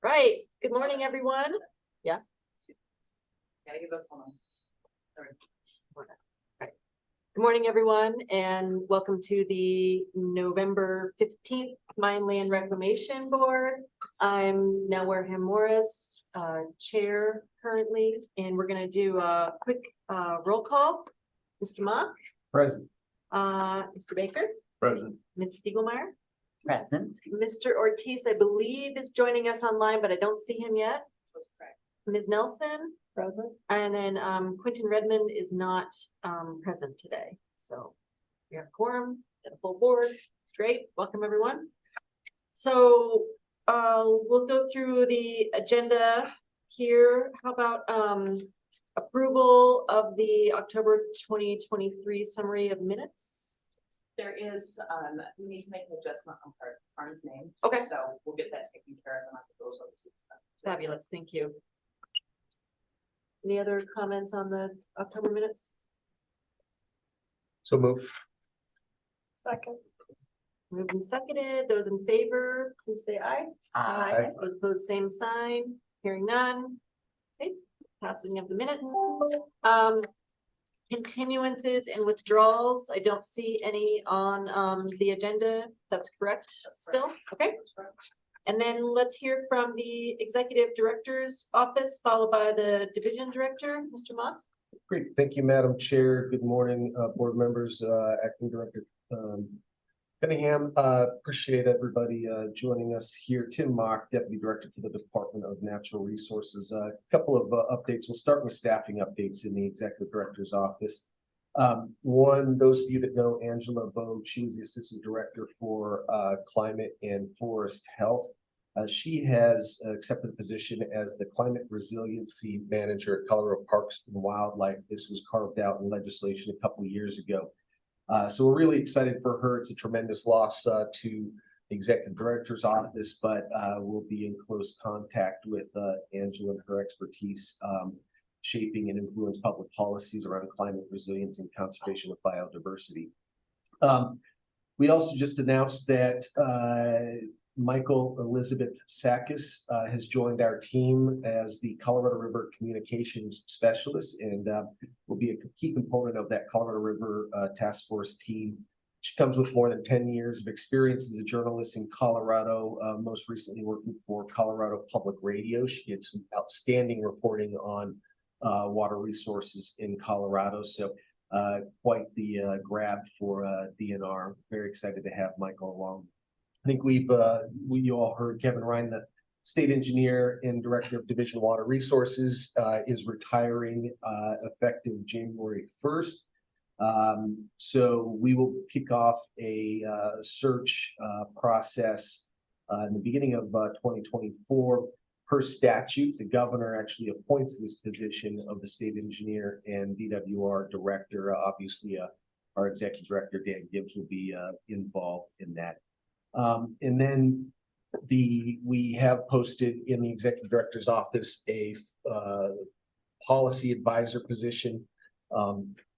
Right. Good morning, everyone. Yeah. Give us one. Right. Good morning, everyone, and welcome to the November 15th Mine Land Reclamation Board. I'm Nell Wareham Morris, chair currently, and we're going to do a quick roll call. Mr. Mock. Present. Mr. Baker. Present. Ms. Stiegelmeyer. Present. Mr. Ortiz, I believe, is joining us online, but I don't see him yet. That's correct. Ms. Nelson. Present. And then Quentin Redmond is not present today. So we have a quorum and a full board. It's great. Welcome, everyone. So we'll go through the agenda here. How about approval of the October 2023 summary of minutes? There is, we need to make an adjustment on Karn's name. Okay. So we'll get that taken care of and it goes over to the side. Fabulous. Thank you. Any other comments on the October minutes? So moved. Second. Moved and seconded. Those in favor, please say aye. Aye. Those opposed, same sign. Hearing none. Okay, passing of the minutes. Continuances and withdrawals. I don't see any on the agenda. That's correct still. Okay. And then let's hear from the executive director's office, followed by the division director, Mr. Mock. Great. Thank you, Madam Chair. Good morning, board members, acting director Cunningham. Appreciate everybody joining us here. Tim Mock, Deputy Director for the Department of Natural Resources. A couple of updates. We'll start with staffing updates in the Executive Director's office. One, those of you that know Angela Bogue, she was the Assistant Director for Climate and Forest Health. She has accepted a position as the Climate Resiliency Manager at Colorado Parks and Wildlife. This was carved out in legislation a couple of years ago. So we're really excited for her. It's a tremendous loss to the Executive Director's office, but we'll be in close contact with Angela and her expertise shaping and influence public policies around climate resilience and conservation of biodiversity. We also just announced that Michael Elizabeth Sakis has joined our team as the Colorado River Communications Specialist and will be a key component of that Colorado River Task Force team. She comes with more than 10 years of experience as a journalist in Colorado, most recently working for Colorado Public Radio. She did some outstanding reporting on water resources in Colorado. So quite the grab for DNR. Very excited to have Michael along. I think you all heard Kevin Ryan, the state engineer and director of Division of Water Resources, is retiring effective January 1st. So we will kick off a search process in the beginning of 2024. Per statute, the governor actually appoints this position of the state engineer and DWR director. Obviously, our executive director, Dan Gibbs, will be involved in that. And then we have posted in the executive director's office a policy advisor position,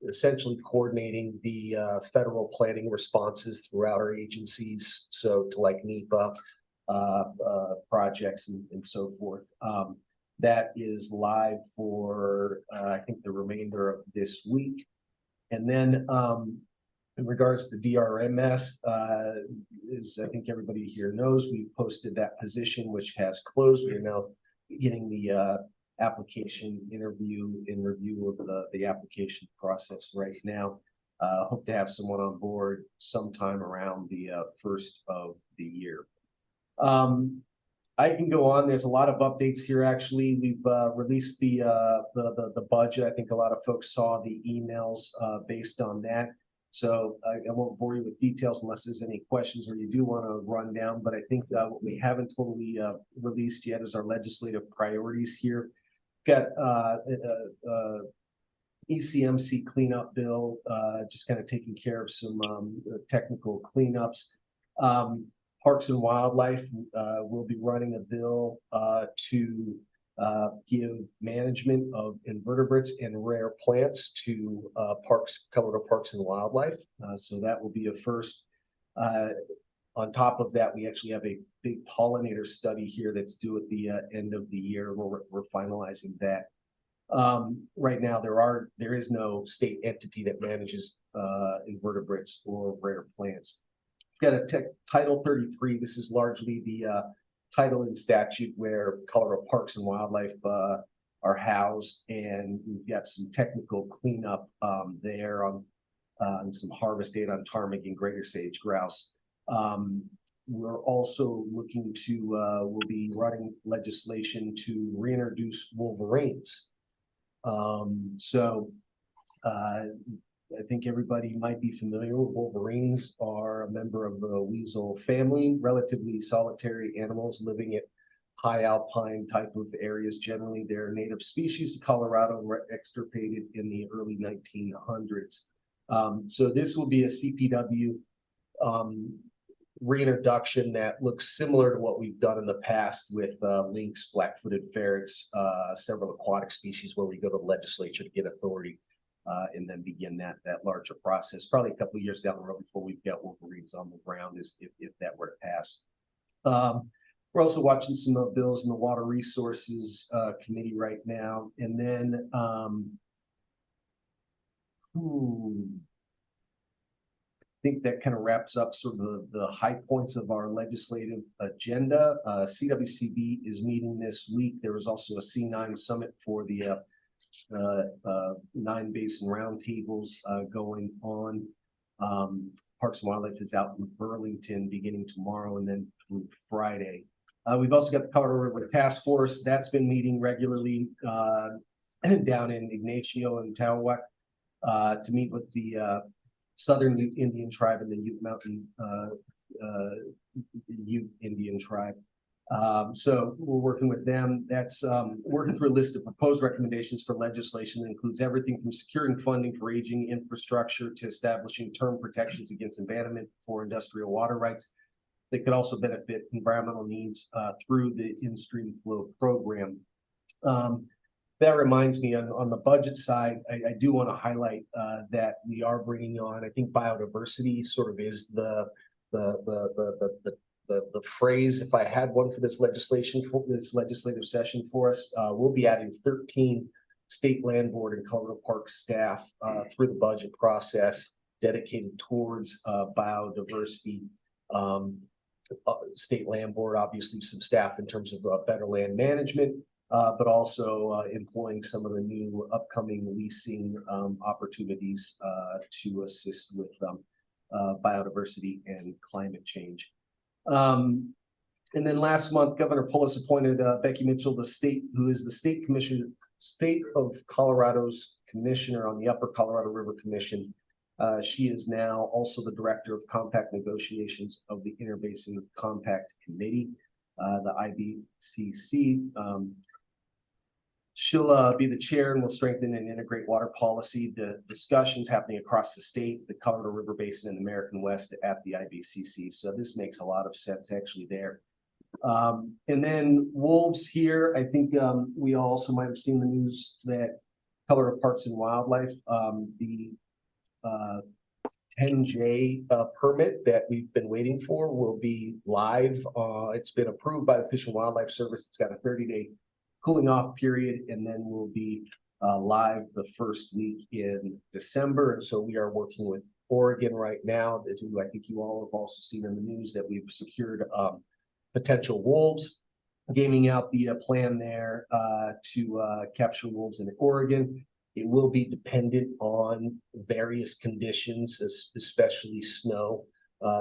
essentially coordinating the federal planning responses throughout our agencies. So to like NEPA projects and so forth. That is live for I think the remainder of this week. And then in regards to DRMS, as I think everybody here knows, we posted that position, which has closed. We are now getting the application interview in review of the application process right now. Hope to have someone on board sometime around the first of the year. I can go on. There's a lot of updates here. Actually, we've released the budget. I think a lot of folks saw the emails based on that. So I won't bore you with details unless there's any questions or you do want to run down, but I think what we haven't totally released yet is our legislative priorities here. Got ECMC cleanup bill, just kind of taking care of some technical cleanups. Parks and Wildlife will be running a bill to give management of invertebrates and rare plants to Colorado Parks and Wildlife. So that will be a first. On top of that, we actually have a big pollinator study here that's due at the end of the year. We're finalizing that. Right now, there is no state entity that manages invertebrates or rare plants. Got a Title 33. This is largely the title and statute where Colorado Parks and Wildlife are housed, and we've got some technical cleanup there on some harvest data on ptarmigan, greater sage grouse. We're also looking to we'll be running legislation to reintroduce wolverines. I think everybody might be familiar with wolverines are a member of the weasel family, relatively solitary animals living at high alpine type of areas. Generally, they're native species to Colorado and were extirpated in the early 1900s. So this will be a CPW reintroduction that looks similar to what we've done in the past with lynx, black-footed ferrets, several aquatic species where we go to the legislature to get authority and then begin that larger process. Probably a couple of years down the road before we've got wolverines on the ground, if that were to pass. We're also watching some bills in the Water Resources Committee right now, and then I think that kind of wraps up sort of the high points of our legislative agenda. CWCB is meeting this week. There was also a C9 summit for the 9 basin roundtables going on. Parks and Wildlife is out in Burlington beginning tomorrow and then through Friday. We've also got the Colorado River Task Force that's been meeting regularly down in Ignacio and Towak to meet with the Southern Ute Indian Tribe and the Ute Mountain Ute Indian Tribe. So we're working with them. That's working through a list of proposed recommendations for legislation that includes everything from securing funding for aging infrastructure to establishing term protections against abandonment for industrial water rights that could also benefit environmental needs through the in-stream flow program. That reminds me on the budget side, I do want to highlight that we are bringing on, I think biodiversity sort of is the phrase, if I had one for this legislation, for this legislative session for us. We'll be adding 13 state land board and Colorado Park staff through the budget process dedicated towards biodiversity. State land board, obviously some staff in terms of better land management, but also employing some of the new upcoming leasing opportunities to assist with biodiversity and climate change. And then last month, Governor Polis appointed Becky Mitchell, who is the state of Colorado's commissioner on the Upper Colorado River Commission. She is now also the director of compact negotiations of the Interbasin Compact Committee, the IBCC. She'll be the chair and will strengthen and integrate water policy. The discussions happening across the state, the Colorado River Basin and American West at the IBCC. So this makes a lot of sense actually there. And then wolves here, I think we also might have seen the news that Colorado Parks and Wildlife, the 10J permit that we've been waiting for will be live. It's been approved by the Fish and Wildlife Service. It's got a 30-day cooling off period, and then we'll be live the first week in December. And so we are working with Oregon right now, who I think you all have also seen in the news that we've secured potential wolves, gaming out the plan there to capture wolves in Oregon. It will be dependent on various conditions, especially snow.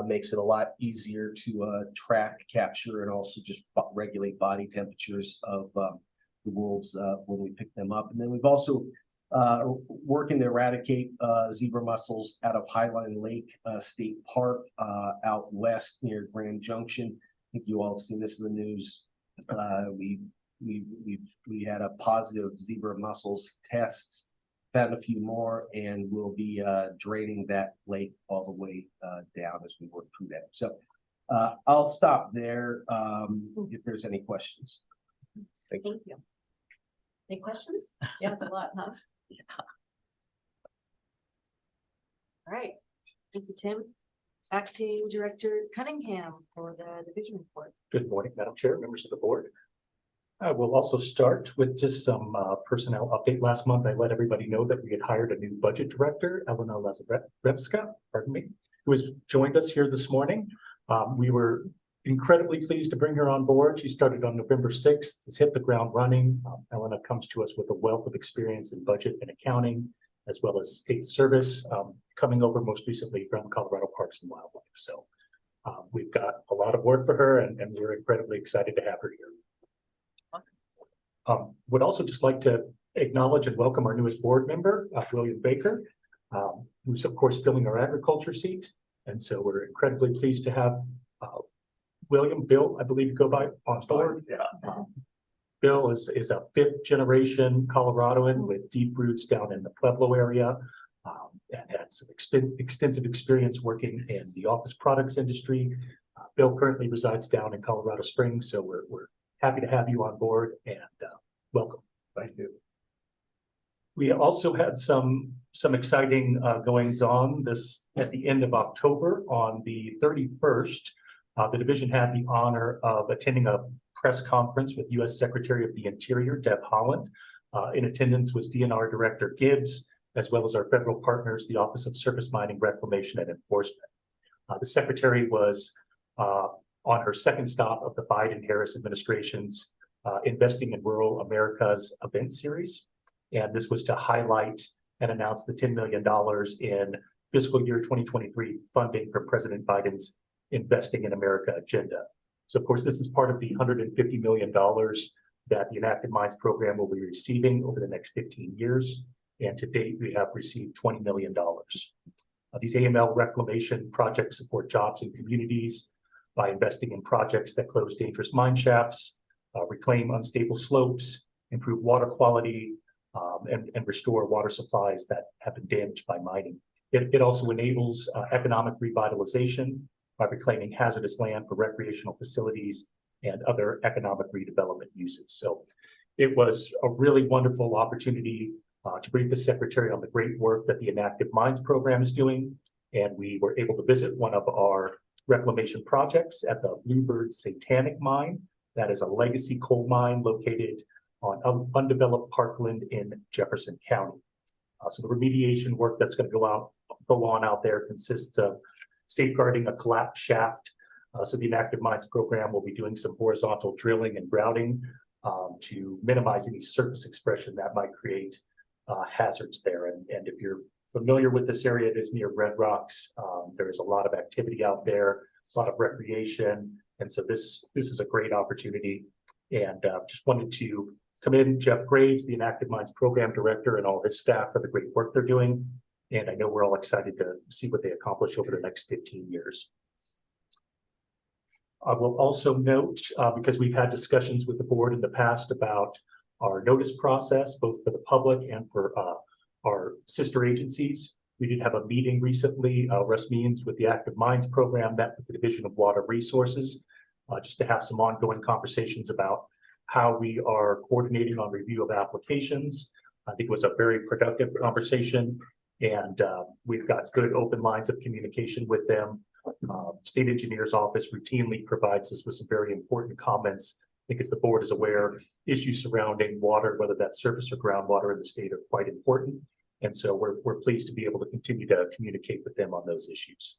Makes it a lot easier to track, capture, and also just regulate body temperatures of the wolves when we pick them up. And then we've also working to eradicate zebra mussels out of Highline Lake State Park out west near Grand Junction. I think you all have seen this in the news. We had a positive zebra mussels tests, found a few more, and we'll be draining that lake all the way down as we work through that. So I'll stop there if there's any questions. Thank you. Any questions? Yeah, it's a lot, huh? Yeah. All right. Thank you, Tim. Acting Director Cunningham for the division report. Good morning, Madam Chair, members of the board. I will also start with just some personnel update. Last month, I let everybody know that we had hired a new budget director, Elena Lazarevska, pardon me, who has joined us here this morning. We were incredibly pleased to bring her on board. She started on November 6th, has hit the ground running. Elena comes to us with a wealth of experience in budget and accounting, as well as state service, coming over most recently from Colorado Parks and Wildlife. So we've got a lot of work for her, and we're incredibly excited to have her here. Would also just like to acknowledge and welcome our newest board member, William Baker, who's of course filling our agriculture seat. And so we're incredibly pleased to have Bill, I believe you go by on board. Yeah. Bill is a 5th generation Coloradoan with deep roots down in the Pueblo area, and had some extensive experience working in the office products industry. Bill currently resides down in Colorado Springs, so we're happy to have you on board, and welcome. Thank you. We also had some exciting goings on this at the end of October. On the 31st, the division had the honor of attending a press conference with U.S. Secretary of the Interior, Deb Haaland. In attendance was DNR Director Gibbs, as well as our federal partners, the Office of Surface Mining, Reclamation, and Enforcement. The Secretary was on her second stop of the Biden-Harris administration's Investing in Rural America's event series. And this was to highlight and announce the $10 million in fiscal year 2023 funding for President Biden's Investing in America agenda. So of course, this is part of the $150 million that the Enacted Mines program will be receiving over the next 15 years. And to date, we have received $20 million. These AML reclamation projects support jobs in communities by investing in projects that close dangerous mine shafts, reclaim unstable slopes, improve water quality, and restore water supplies that have been damaged by mining. It also enables economic revitalization by reclaiming hazardous land for recreational facilities and other economic redevelopment uses. So it was a really wonderful opportunity to brief the Secretary on the great work that the Enacted Mines program is doing. And we were able to visit one of our reclamation projects at the Bluebird Satanic Mine. That is a legacy coal mine located on undeveloped parkland in Jefferson County. So the remediation work that's going to go on out there consists of safeguarding a collapsed shaft. So the Enacted Mines program will be doing some horizontal drilling and grouting to minimize any surface expression that might create hazards there. And if you're familiar with this area, it is near Red Rocks. There is a lot of activity out there, a lot of recreation. And so this is a great opportunity. And just wanted to commend Jeff Graves, the Enacted Mines Program Director, and all his staff for the great work they're doing. And I know we're all excited to see what they accomplish over the next 15 years. I will also note, because we've had discussions with the board in the past about our notice process, both for the public and for our sister agencies. We did have a meeting recently, Russ Means with the Active Mines Program, met with the Division of Water Resources, just to have some ongoing conversations about how we are coordinating on review of applications. I think it was a very productive conversation, and we've got good open lines of communication with them. State Engineer's Office routinely provides us with some very important comments. I think as the board is aware, issues surrounding water, whether that's surface or groundwater in the state, are quite important. And so we're pleased to be able to continue to communicate with them on those issues.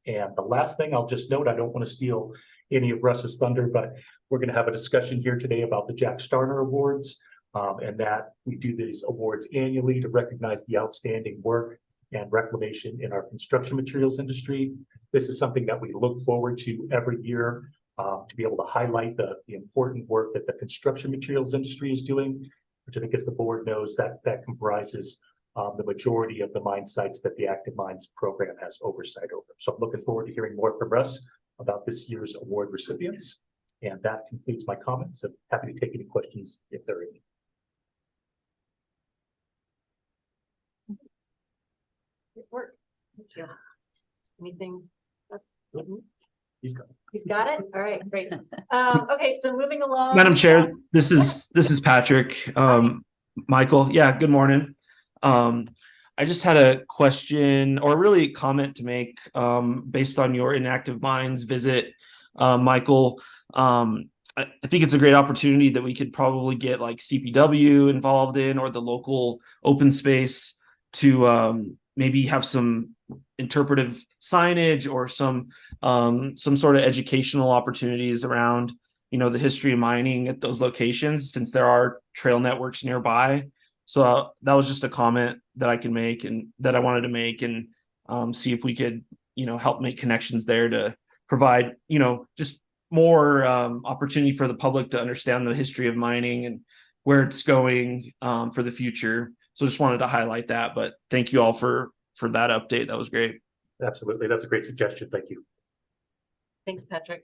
And the last thing I'll just note, I don't want to steal any of Russ's thunder, but we're going to have a discussion here today about the Jack Starner Awards, and that we do these awards annually to recognize the outstanding work and reclamation in our construction materials industry. This is something that we look forward to every year, to be able to highlight the important work that the construction materials industry is doing. which I think, as the board knows, that comprises the majority of the mine sites that the Active Mines program has oversight over. So I'm looking forward to hearing more from Russ about this year's award recipients. And that concludes my comments. I'm happy to take any questions if there are any. Good work. Thank you. Anything else? He's got it. He's got it? All right, great. Okay, so moving along. Madam Chair, this is Patrick. Michael, yeah, good morning. I just had a question or really comment to make based on your Inactive Mines visit, Michael. I think it's a great opportunity that we could probably get like CPW involved in, or the local open space, to maybe have some interpretive signage or some sort of educational opportunities around, the history of mining at those locations, since there are trail networks nearby. So that was just a comment that I can make, and that I wanted to make, and see if we could, help make connections there to provide, just more opportunity for the public to understand the history of mining and where it's going for the future. So just wanted to highlight that, but thank you all for that update. That was great. Absolutely. That's a great suggestion. Thank you. Thanks, Patrick.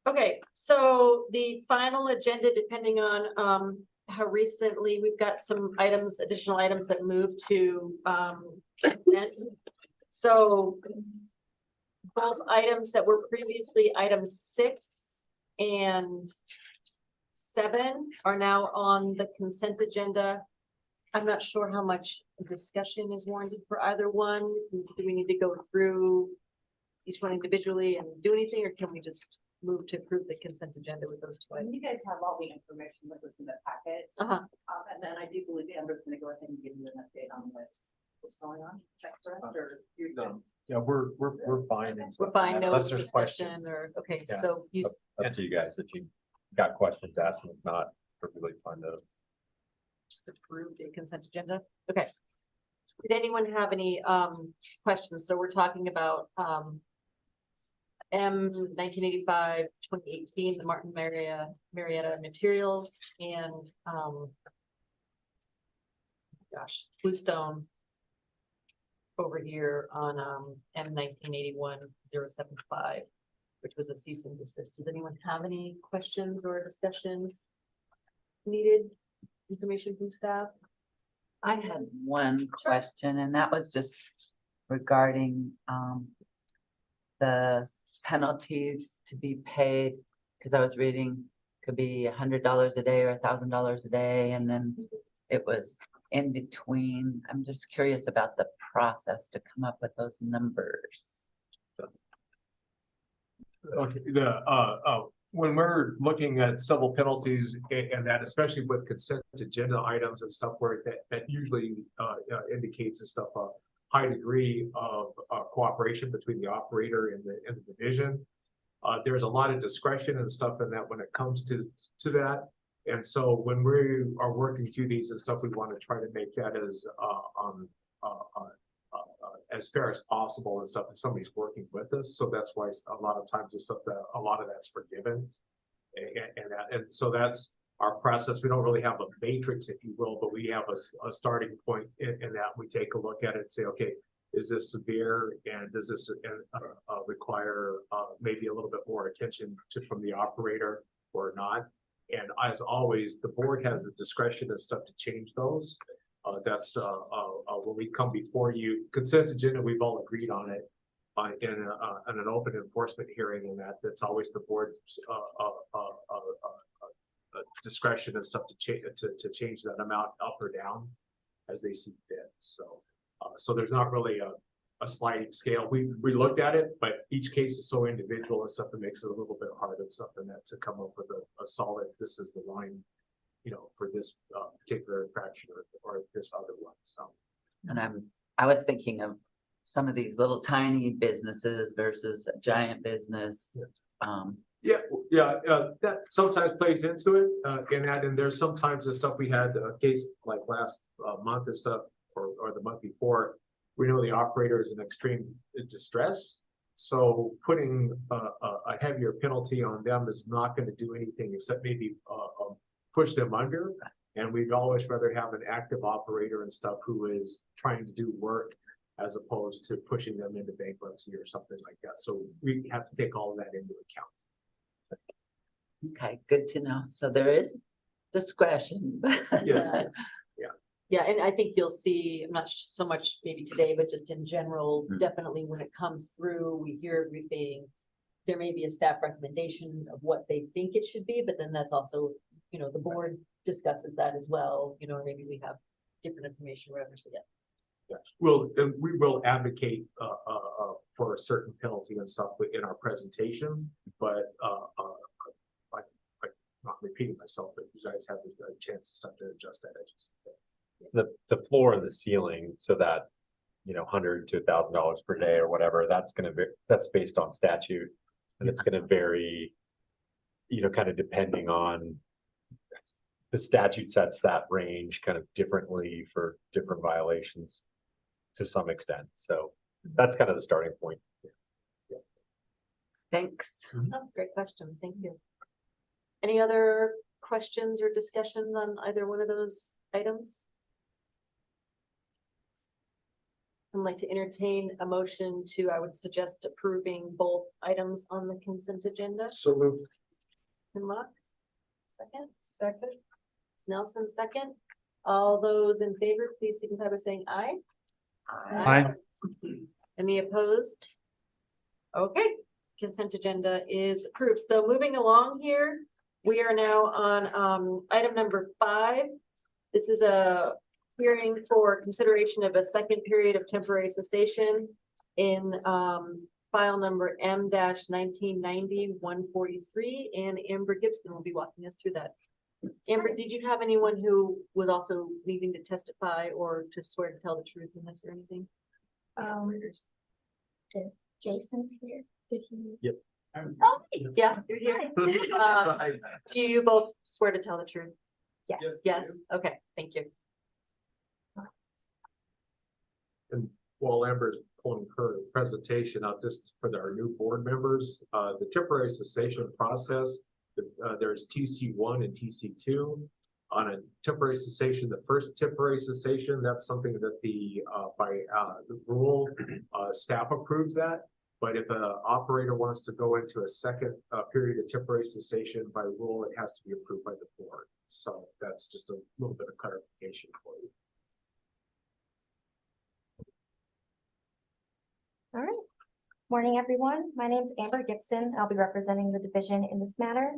Okay, so the final agenda, depending on how recently we've got some additional items that moved to consent. So both items that were previously items 6 and 7 are now on the consent agenda. I'm not sure how much discussion is warranted for either one. Do we need to go through each one individually and do anything, or can we just move to approve the consent agenda with those two items? You guys have all the information that was in the packet. And then I do believe Amber's gonna go ahead and give you an update on what's going on. Is that correct? Or you're good? Yeah, we're fine. We're fine, no Unless there's questions. discussion or, okay, Yeah. so you, Up to you guys, if you got questions, ask them. If not, perfectly fine to. just approved the consent agenda. Okay. Did anyone have any questions? So we're talking about M 1985-2018, the Martin Marietta materials, and Bluestone over here on M 1981-075, which was a cease and desist. Does anyone have any questions or discussion needed? Information from staff? I had one question, and that was just regarding the penalties to be paid, because I was reading could be $100 a day or $1,000 a day, and then it was in between. I'm just curious about the process to come up with those numbers. Okay, when we're looking at civil penalties and that, especially with consent agenda items and stuff where that usually indicates a high degree of cooperation between the operator and the division. There's a lot of discretion and stuff in that when it comes to that. And so when we are working through these and stuff, we want to try to make that as fair as possible and stuff if somebody's working with us. So that's why a lot of times the stuff that a lot of that's forgiven. And so that's our process. We don't really have a matrix, if you will, but we have a starting point in that we take a look at it and say, okay, is this severe, and does this require maybe a little bit more attention from the operator or not? And as always, the board has the discretion and stuff to change those. That's when we come before you. Consent agenda, we've all agreed on it in an open enforcement hearing, and that's always the board's discretion and stuff to change that amount up or down as they see fit. So there's not really a sliding scale. We looked at it, but each case is so individual and stuff that makes it a little bit hard and stuff, and that to come up with a solid, this is the line, for this particular infraction or this other one. So, And I was thinking of some of these little tiny businesses versus a giant business. That sometimes plays into it, and there's sometimes the stuff we had a case like last month and stuff, or the month before. We know the operator is in extreme distress, so putting a heavier penalty on them is not going to do anything except maybe push them under. And we'd always rather have an active operator and stuff who is trying to do work as opposed to pushing them into bankruptcy or something like that. So we have to take all of that into account. Okay, good to know. So there is discretion. Yes. Yeah, and I think you'll see, not so much maybe today, but just in general, definitely when it comes through, we hear everything. There may be a staff recommendation of what they think it should be, but then that's also, you know, the board discusses that as well, you know, or maybe we have different information, whatever, so yeah. We will advocate for a certain penalty and stuff in our presentations, but like not repeating myself, but you guys have a chance to start to adjust that. The floor and the ceiling, so that, you know, $100 to $1,000 per day or whatever, that's based on statute, and it's gonna vary, you know, kind of depending on the statute sets that range kind of differently for different violations to some extent. So that's kind of the starting point. Thanks. Oh, great question, thank you. Any other questions or discussions on either one of those items? I'd like to entertain a motion to, I would suggest approving both items on the consent agenda. So moved. Mark, second. Nelson, second. All those in favor, please signify by saying aye. Aye. Any opposed? Okay, consent agenda is approved. So moving along here, we are now on item number 5. This is a hearing for consideration of a second period of temporary cessation in file number M-1990-143, and Amber Gibson will be walking us through that. Amber, did you have anyone who was also needing to testify or to swear to tell the truth in this or anything? Jason's here. Did he? Yep. Oh, yeah, you're here. Do you both swear to tell the truth? Yes. Yes, okay, thank you. While Amber's pulling her presentation up, just for our new board members, the temporary cessation process, there's TC1 and TC2. On a temporary cessation, the first temporary cessation, that's something that by the rule, staff approves that. But if an operator wants to go into a second period of temporary cessation, by rule, it has to be approved by the board. So that's just a little bit of clarification for you. All right. Morning, everyone. My name is Amber Gibson. I'll be representing the division in this matter.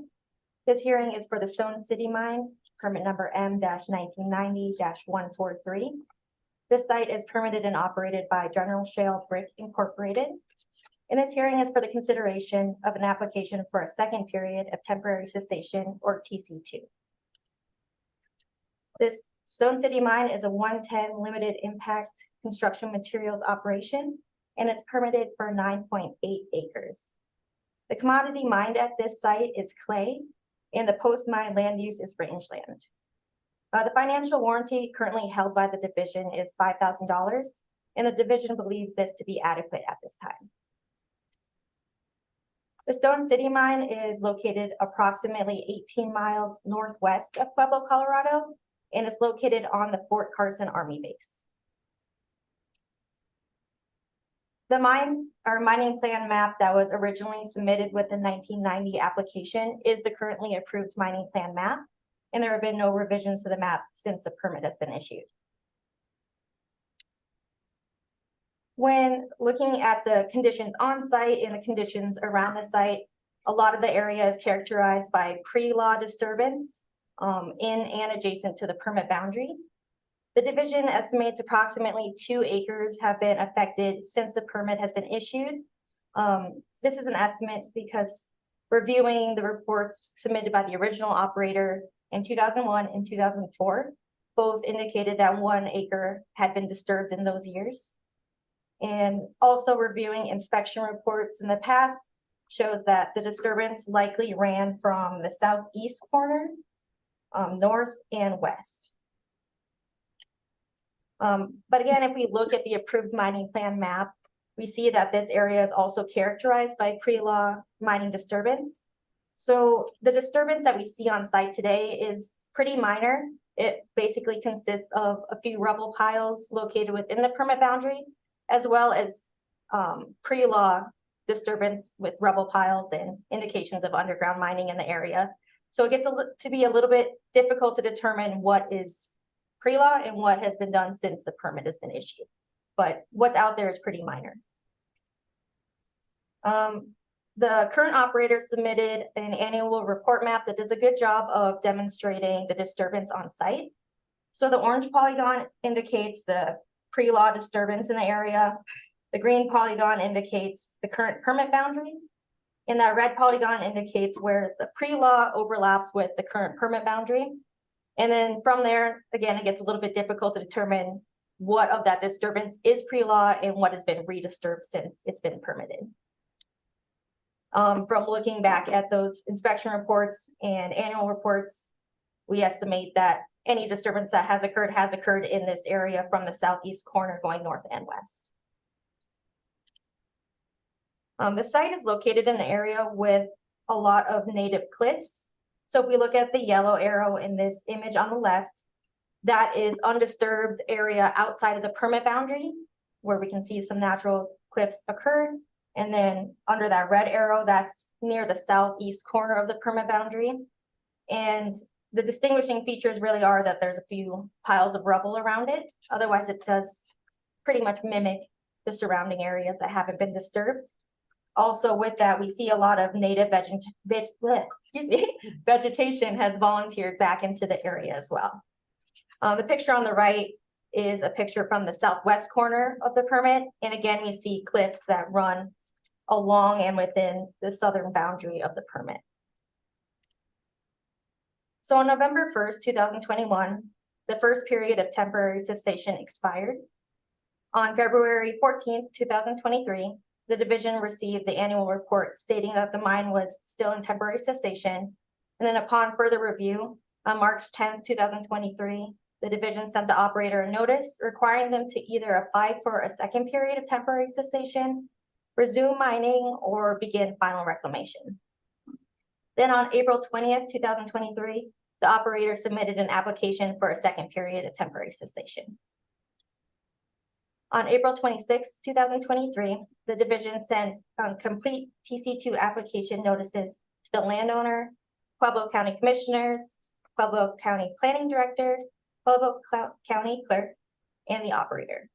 This hearing is for the Stone City Mine, permit number M-1990-143. This site is permitted and operated by General Shale Brick Incorporated. And this hearing is for the consideration of an application for a second period of temporary cessation, or TC2. This Stone City Mine is a 110 limited impact construction materials operation, and it's permitted for 9.8 acres. The commodity mined at this site is clay, and the post-mine land use is rangeland. The financial warranty currently held by the division is $5,000, and the division believes this to be adequate at this time. The Stone City Mine is located approximately 18 miles northwest of Pueblo, Colorado, and is located on the Fort Carson Army Base. The mining plan map that was originally submitted with the 1990 application is the currently approved mining plan map, and there have been no revisions to the map since the permit has been issued. When looking at the conditions on site and the conditions around the site, a lot of the area is characterized by pre-law disturbance in and adjacent to the permit boundary. The division estimates approximately 2 acres have been affected since the permit has been issued. This is an estimate because reviewing the reports submitted by the original operator in 2001 and 2004, both indicated that 1 acre had been disturbed in those years. And also reviewing inspection reports in the past shows that the disturbance likely ran from the southeast corner, north and west. But again, if we look at the approved mining plan map, we see that this area is also characterized by pre-law mining disturbance. So the disturbance that we see on site today is pretty minor. It basically consists of a few rubble piles located within the permit boundary, as well as pre-law disturbance with rubble piles and indications of underground mining in the area. So it gets to be a little bit difficult to determine what is pre-law and what has been done since the permit has been issued. But what's out there is pretty minor. The current operator submitted an annual report map that does a good job of demonstrating the disturbance on site. So the orange polygon indicates the pre-law disturbance in the area. The green polygon indicates the current permit boundary. And that red polygon indicates where the pre-law overlaps with the current permit boundary. And then from there, again, it gets a little bit difficult to determine what of that disturbance is pre-law and what has been redisturbed since it's been permitted. From looking back at those inspection reports and annual reports, we estimate that any disturbance that has occurred in this area from the southeast corner going north and west. The site is located in an area with a lot of native cliffs. So if we look at the yellow arrow in this image on the left, that is undisturbed area outside of the permit boundary, where we can see some natural cliffs occur. And then under that red arrow, that's near the southeast corner of the permit boundary. And the distinguishing features really are that there's a few piles of rubble around it. Otherwise, it does pretty much mimic the surrounding areas that haven't been disturbed. Also with that, we see a lot of native vegetation has volunteered back into the area as well. The picture on the right is a picture from the southwest corner of the permit. And again, we see cliffs that run along and within the southern boundary of the permit. So on November 1st, 2021, the first period of temporary cessation expired. On February 14th, 2023, the division received the annual report stating that the mine was still in temporary cessation. And then upon further review, on March 10th, 2023, the division sent the operator a notice requiring them to either apply for a second period of temporary cessation, resume mining, or begin final reclamation. Then on April 20th, 2023, the operator submitted an application for a second period of temporary cessation. On April 26, 2023, the division sent complete TC2 application notices to the landowner, Pueblo County Commissioners, Pueblo County Planning Director, Pueblo County Clerk, and the operator.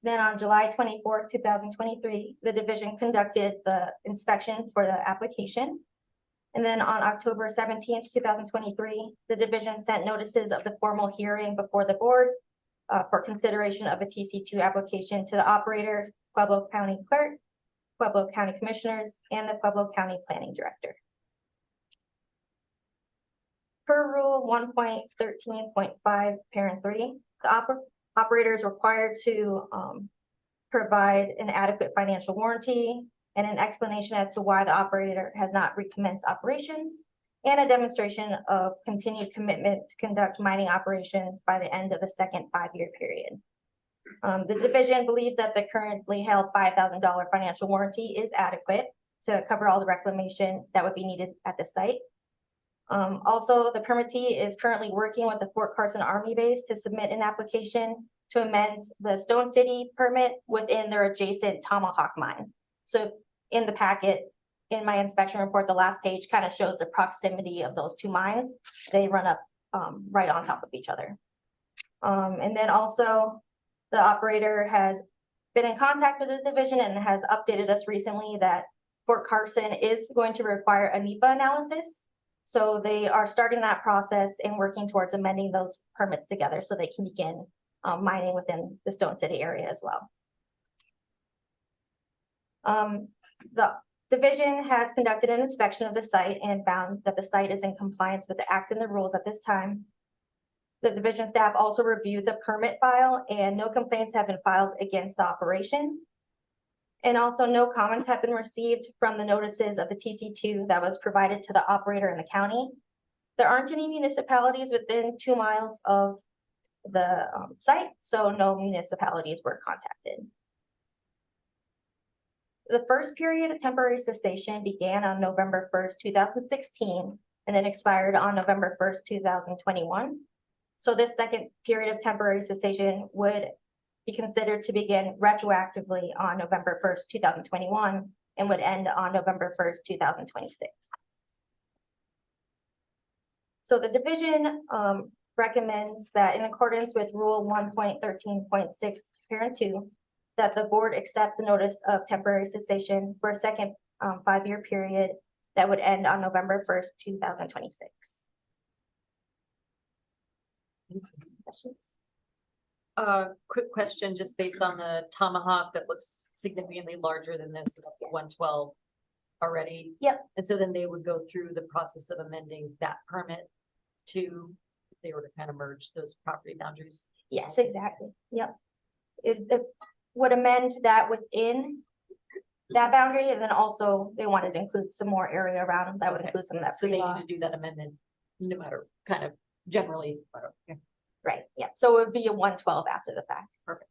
Then on July 24, 2023, the division conducted the inspection for the application. And then on October 17th, 2023, the division sent notices of the formal hearing before the board for consideration of a TC2 application to the operator, Pueblo County Clerk, Pueblo County Commissioners, and the Pueblo County Planning Director. Per Rule 1.13.5, Parent 3, the operator is required to provide an adequate financial warranty and an explanation as to why the operator has not recommenced operations, and a demonstration of continued commitment to conduct mining operations by the end of the second 5-year period. The division believes that the currently held $5,000 financial warranty is adequate to cover all the reclamation that would be needed at the site. Also, the permittee is currently working with the Fort Carson Army Base to submit an application to amend the Stone City permit within their adjacent Tomahawk mine. So in the packet, in my inspection report, the last page kind of shows the proximity of those two mines. They run up right on top of each other. And then also the operator has been in contact with the division and has updated us recently that Fort Carson is going to require a NEPA analysis. So they are starting that process and working towards amending those permits together so they can begin mining within the Stone City area as well. The division has conducted an inspection of the site and found that the site is in compliance with the act and the rules at this time. The division staff also reviewed the permit file and no complaints have been filed against the operation. And also no comments have been received from the notices of the TC2 that was provided to the operator in the county. There aren't any municipalities within 2 miles of the site, so no municipalities were contacted. The first period of temporary cessation began on November 1st, 2016, and then expired on November 1st, 2021. So this second period of temporary cessation would be considered to begin retroactively on November 1st, 2021, and would end on November 1st, 2026. So the division recommends that in accordance with Rule 1.13.6, parent 2, that the board accept the notice of temporary cessation for a second 5-year period that would end on November 1st, 2026. Questions? Quick question, just based on the tomahawk that looks significantly larger than this, that's 112 already. Yep. And so then they would go through the process of amending that permit to, if they were to kind of merge those property boundaries. Yes, exactly. Yep. It would amend that within that boundary, and then also they wanted to include some more area around them that would include some of that. So they pre-law. need to do that amendment, no matter kind of generally. Okay. Right, yeah. So it would be a 112 after the fact. Perfect.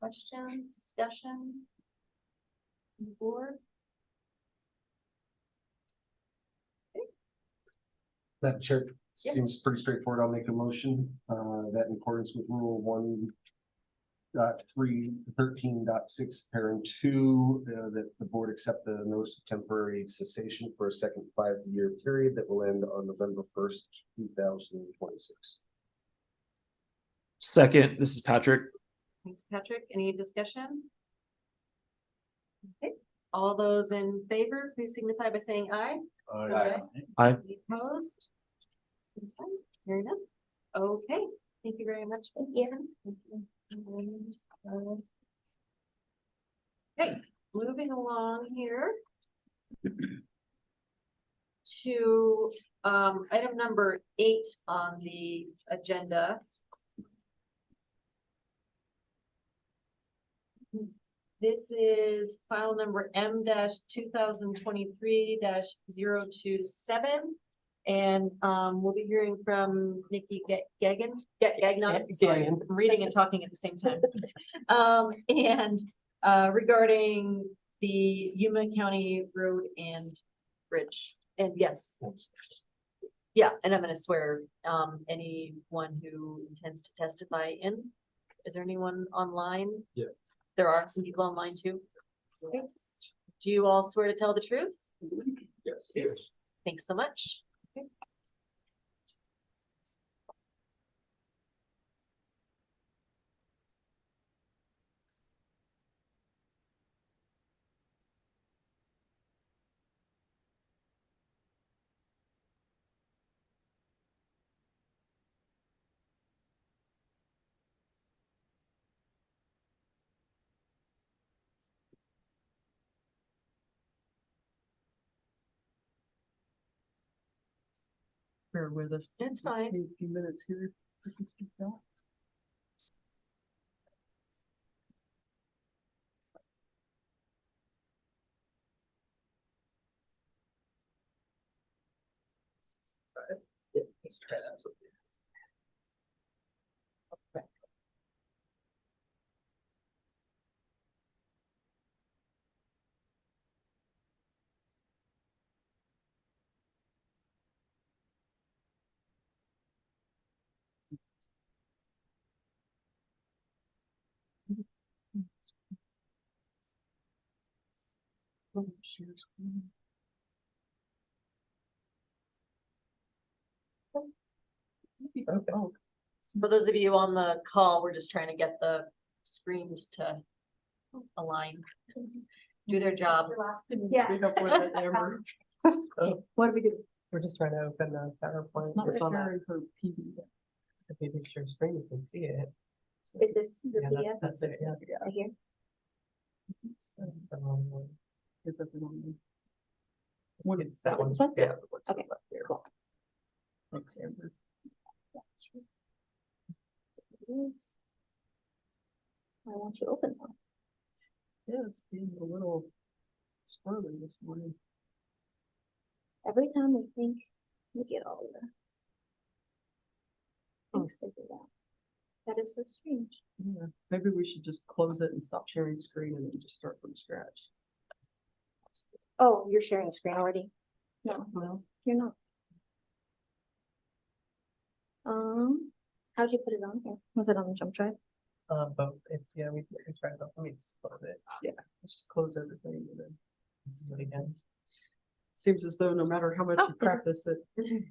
Questions, discussion? Board? Madam Chair, Yeah. seems pretty straightforward. I'll make a motion that in accordance with Rule 1.3.13.6, parent 2, that the board accept the notice of temporary cessation for a second 5-year period that will end on November 1st, 2026. Second, this is Patrick. Thanks, Patrick. Any discussion? Okay, all those in favor, please signify by saying aye. Aye. Any opposed? Very enough. Okay, thank you very much. Thank you. Thank you. Okay, moving along here to item number 8 on the agenda. This is file number M-2023-027. And we'll be hearing from Nikki Gagnon. Sorry, I'm reading and talking at the same time. And regarding the Yuma County Road and Bridge. And yes. Yeah, and I'm gonna swear anyone who intends to testify in. Is there anyone online? Yeah. There are some people online too. Yes. Do you all swear to tell the truth? Yes. Yes. Thanks so much. Okay. Bear with us. It's fine. A few minutes here. I can speak now. Let's try that. Share screen. Okay. For those of you on the call, we're just trying to get the screens to align, do their job. Yeah. Pick up where the Amber. What do we do? We're just trying to open the PowerPoint. It's not on that. sharing for PD. So if you can share screen, you can see it. So- Is this the Yeah, PDF that's it, yeah. right here? That's the wrong one. Is that the wrong one? What is that Is it one? this one? Yeah. Okay, cool. Thanks, Amber. Yes. I want you to open one. Yeah, it's being a little squirrely this morning. Every time we think we get all of the things figured out. That is so strange. Yeah, maybe we should just close it and stop sharing screen and then just start from scratch. Oh, you're sharing a screen already? No, Well, you're not. How'd you put it on here? Was it on the jump drive? but if, yeah, we can try it out. Let me just close it. Yeah, let's just close everything and then do it again. Seems as though no matter how much Oh, you practice it, you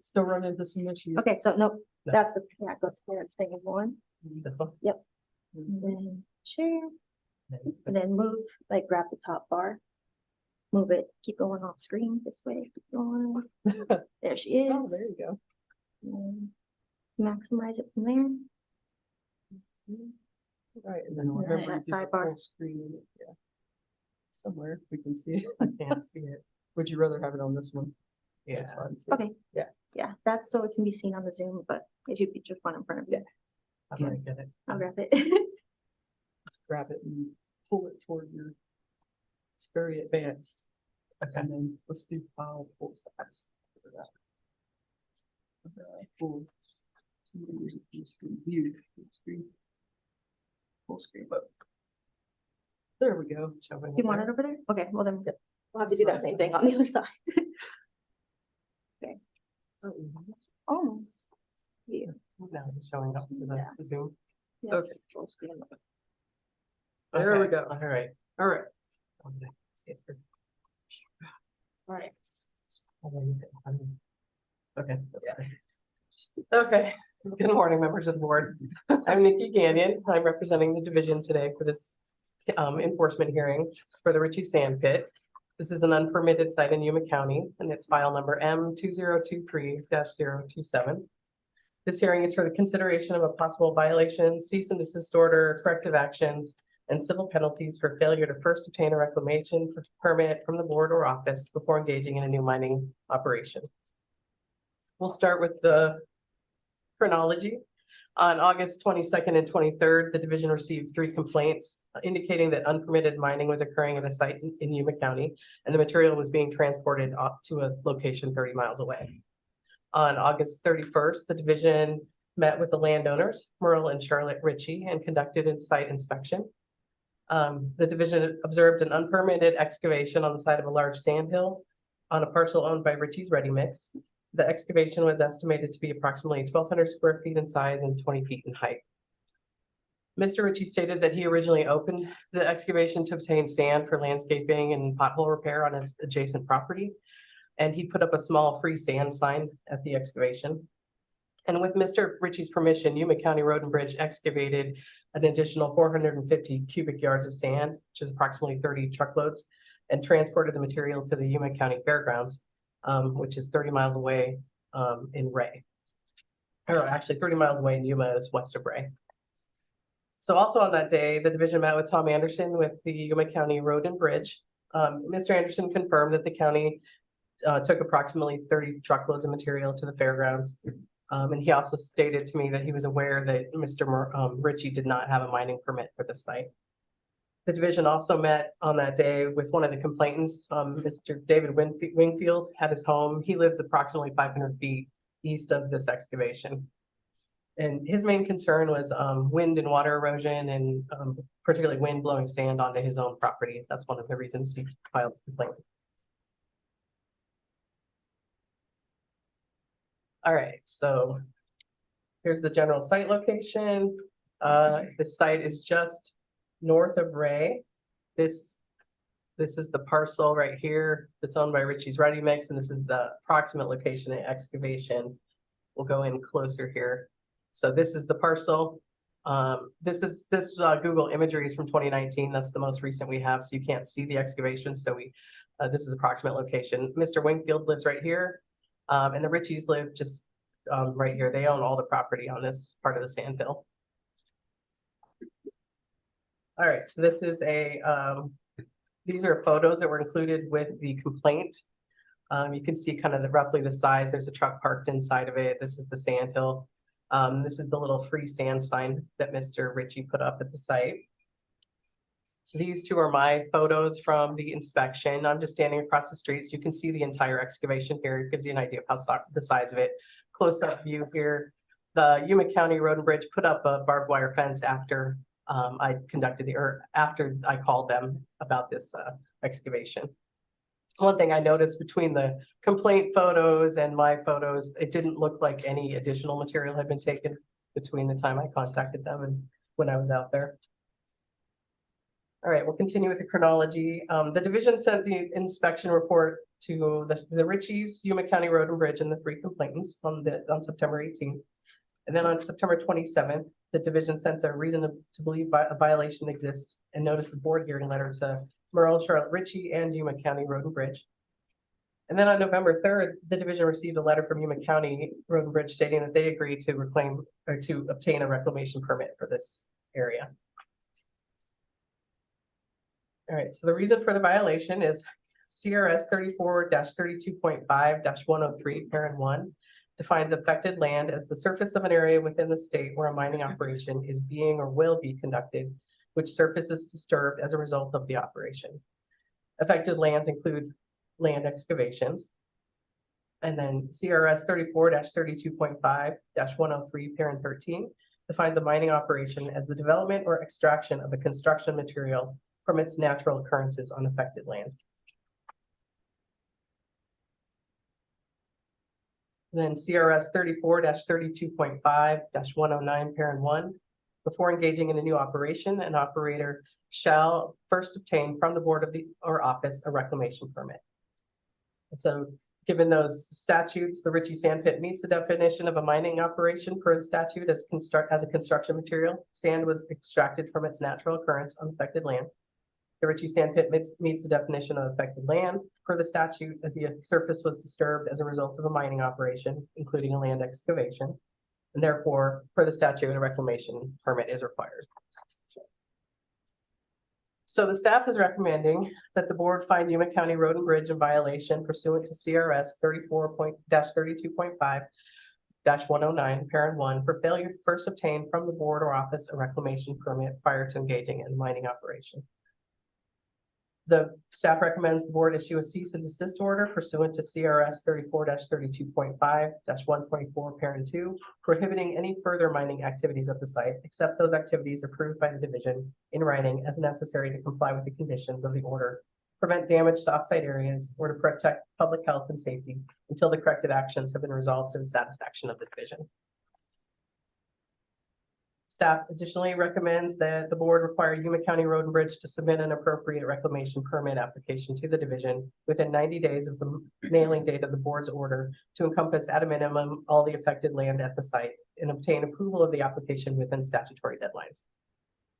still run into some issues. Okay, so nope, No. that's the, yeah, go to the thing of one, This one? and then share, and then move, like grab the top bar. Move it, keep going off screen this way, keep going. There she Oh, is. there you go. And maximize it from there. Right, and then And then remember that to do the sidebar. full screen, yeah. Somewhere we can see it. I can't see it. Would you rather have it on this one? Yeah. That's fine. too. Okay. Yeah. Yeah, that's so it can be seen on the Zoom, but if you could just one in front of you, I'm gonna get it. I'll grab it. Just grab it and pull it toward your. It's very advanced. And then let's do file full size. for that. Full. Somebody use it, full screen view, full screen. Full screen, but. There we go. You want it over there? Okay, well then we'll have to do that same thing on the other side. Oh. Yeah. Now it's showing up to Yeah. the Zoom. Yeah, Okay. full screen. There we go. All right. All right. All right. Okay. That's fine. Okay, good morning, members of the board. I'm Nikki Gagnon. I'm representing the division today for this enforcement hearing for the Ritchie Sand Pit. This is an unpermitted site in Yuma County and it's file number M2023-027. This hearing is for the consideration of a possible violation, cease and desist order, corrective actions, and civil penalties for failure to first obtain a reclamation permit from the board or office before engaging in a new mining operation. We'll start with the chronology. On August 22nd and 23rd, the division received 3 complaints indicating that unpermitted mining was occurring at a site in Yuma County, and the material was being transported up to a location 30 miles away. On August 31st, the division met with the landowners, Merle and Charlotte Ritchie, and conducted a site inspection. The division observed an unpermitted excavation on the side of a large sandhill on a parcel owned by Ritchie's Ready Mix. The excavation was estimated to be approximately 1,200 square feet in size and 20 feet in height. Mr. Ritchie stated that he originally opened the excavation to obtain sand for landscaping and pothole repair on his adjacent property. And he put up a small free sand sign at the excavation. And with Mr. Ritchie's permission, Yuma County Road and Bridge excavated an additional 450 cubic yards of sand, which is approximately 30 truckloads, and transported the material to the Yuma County Fairgrounds, which is 30 miles away in Ray. Or actually 30 miles away in Yuma is west of Ray. So also on that day, the division met with Tom Anderson with the Yuma County Road and Bridge. Mr. Anderson confirmed that the county took approximately 30 truckloads of material to the fairgrounds. And he also stated to me that he was aware that Mr. Ritchie did not have a mining permit for the site. The division also met on that day with one of the complainants, Mr. David Wingfield at his home. He lives approximately 500 feet east of this excavation. And his main concern was wind and water erosion and particularly wind blowing sand onto his own property. That's one of the reasons he filed the complaint. All right, so here's the general site location. The site is just north of Ray. This is the parcel right here that's owned by Ritchie's Ready Mix, and this is the approximate location of excavation. We'll go in closer here. So this is the parcel. This Google imagery is from 2019. That's the most recent we have, so you can't see the excavation. So this is approximate location. Mr. Wingfield lives right here, and the Ritchies live just right here. They own all the property on this part of the sandhill. All right, so this is these are photos that were included with the complaint. You can see kind of roughly the size. There's a truck parked inside of it. This is the sandhill. This is the little free sand sign that Mr. Ritchie put up at the site. So these two are my photos from the inspection. I'm just standing across the street, so you can see the entire excavation here. It gives you an idea of how the size of it. Close up view here. the Yuma County Road and Bridge put up a barbed wire fence after after I called them about this excavation. One thing I noticed between the complaint photos and my photos, it didn't look like any additional material had been taken between the time I contacted them and when I was out there. All right, we'll continue with the chronology. The division sent the inspection report to the Ritchies, Yuma County Road and Bridge, and the 3 complainants on September 18th. And then on September 27th, the division sent a reason to believe a violation exists and notice the board hearing letter to Merle, Charlotte Ritchie, and Yuma County Road and Bridge. And then on November 3rd, the division received a letter from Yuma County Road and Bridge stating that they agreed to reclaim or to obtain a reclamation permit for this area. All right, so the reason for the violation is CRS 34-32.5-103, parent 1, defines affected land as the surface of an area within the state where a mining operation is being or will be conducted, which surface is disturbed as a result of the operation. Affected lands include land excavations. And then CRS 34-32.5-103, parent 13, defines a mining operation as the development or extraction of a construction material from its natural occurrences on affected land. And then CRS 34-32.5-109, parent 1, before engaging in a new operation, an operator shall first obtain from the board of or office a reclamation permit. And so given those statutes, the Ritchie sand pit meets the definition of a mining operation per the statute as a construction material. Sand was extracted from its natural occurrence on affected land. The Ritchie sand pit meets the definition of affected land per the statute as the surface was disturbed as a result of a mining operation, including a land excavation. And therefore, per the statute, a reclamation permit is required. So the staff is recommending that the board find Yuma County Road and Bridge in violation pursuant to CRS 34-32.5-109, parent 1, for failure to first obtain from the board or office a reclamation permit prior to engaging in mining operation. The staff recommends the board issue a cease and desist order pursuant to CRS 34-32.5-124, parent 2, prohibiting any further mining activities at the site, except those activities approved by the division in writing as necessary to comply with the conditions of the order, prevent damage to offsite areas, or to protect public health and safety until the corrective actions have been resolved to the satisfaction of the division. Staff additionally recommends that the board require Yuma County Road and Bridge to submit an appropriate reclamation permit application to the division within 90 days of the mailing date of the board's order to encompass at a minimum all the affected land at the site and obtain approval of the application within statutory deadlines.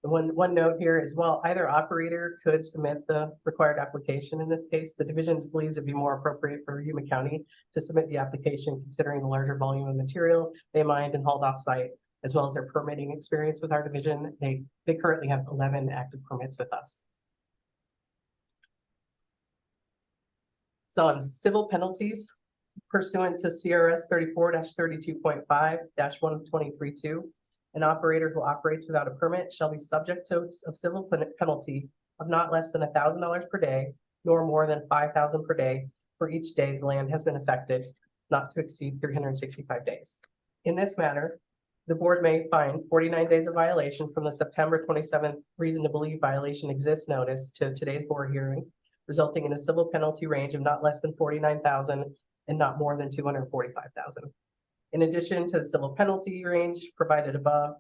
The one note here is, while either operator could submit the required application in this case, the division believes it'd be more appropriate for Yuma County to submit the application considering the larger volume of material they mined and hauled off site, as well as their permitting experience with our division. They currently have 11 active permits with us. So on civil penalties pursuant to CRS 34-32.5-123.2, an operator who operates without a permit shall be subject to a civil penalty of not less than $1,000 per day, nor more than $5,000 per day for each day the land has been affected, not to exceed 365 days. In this manner, the board may find 49 days of violation from the September 27th reason to believe violation exists notice to today's board hearing, resulting in a civil penalty range of not less than $49,000 and not more than $245,000. In addition to the civil penalty range provided above,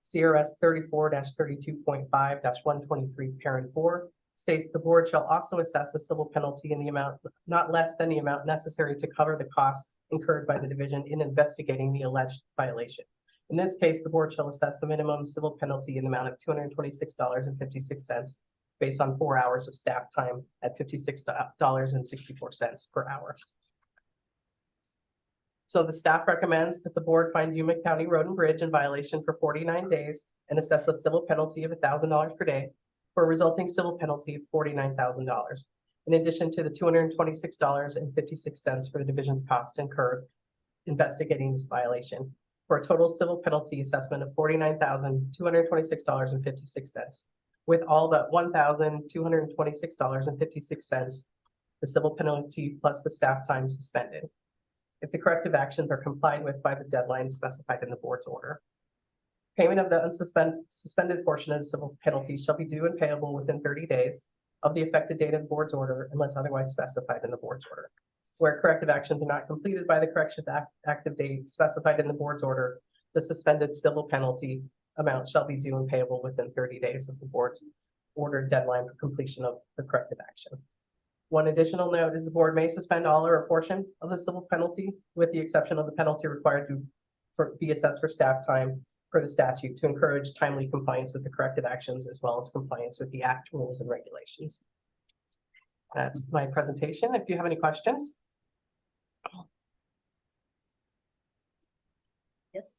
CRS 34-32.5-123, parent 4, states the board shall also assess a civil penalty in the amount not less than the amount necessary to cover the costs incurred by the division in investigating the alleged violation. In this case, the board shall assess the minimum civil penalty in the amount of $226.56 based on 4 hours of staff time at $56.64 per hour. So the staff recommends that the board find Yuma County Road and Bridge in violation for 49 days and assess a civil penalty of $1,000 per day for a resulting civil penalty of $49,000. In addition to the $226.56 for the division's cost incurred investigating this violation, for a total civil penalty assessment of $49,226.56, with all but $1,226.56, the civil penalty plus the staff time suspended. if the corrective actions are complied with by the deadline specified in the board's order. Payment of the suspended portion of the civil penalty shall be due and payable within 30 days of the effective date of the board's order unless otherwise specified in the board's order. Where corrective actions are not completed by the correction active date specified in the board's order, the suspended civil penalty amount shall be due and payable within 30 days of the board's ordered deadline for completion of the corrective action. One additional note is the board may suspend all or a portion of the civil penalty with the exception of the penalty required to be assessed for staff time per the statute to encourage timely compliance with the corrective actions as well as compliance with the act rules and regulations. That's my presentation. If you have any questions. Yes.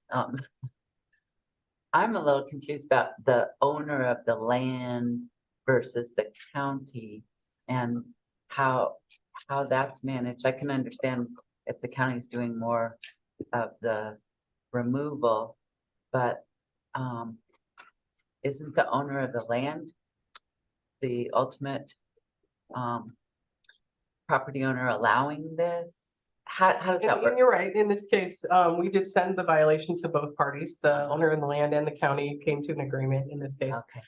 I'm a little confused about the owner of the land versus the county and how that's managed. I can understand if the county's doing more of the removal, but isn't the owner of the land the ultimate property owner allowing this? How does that work? And you're right. In this case, we did send the violation to both parties. The owner of the land and the county came to an agreement in this case. Okay.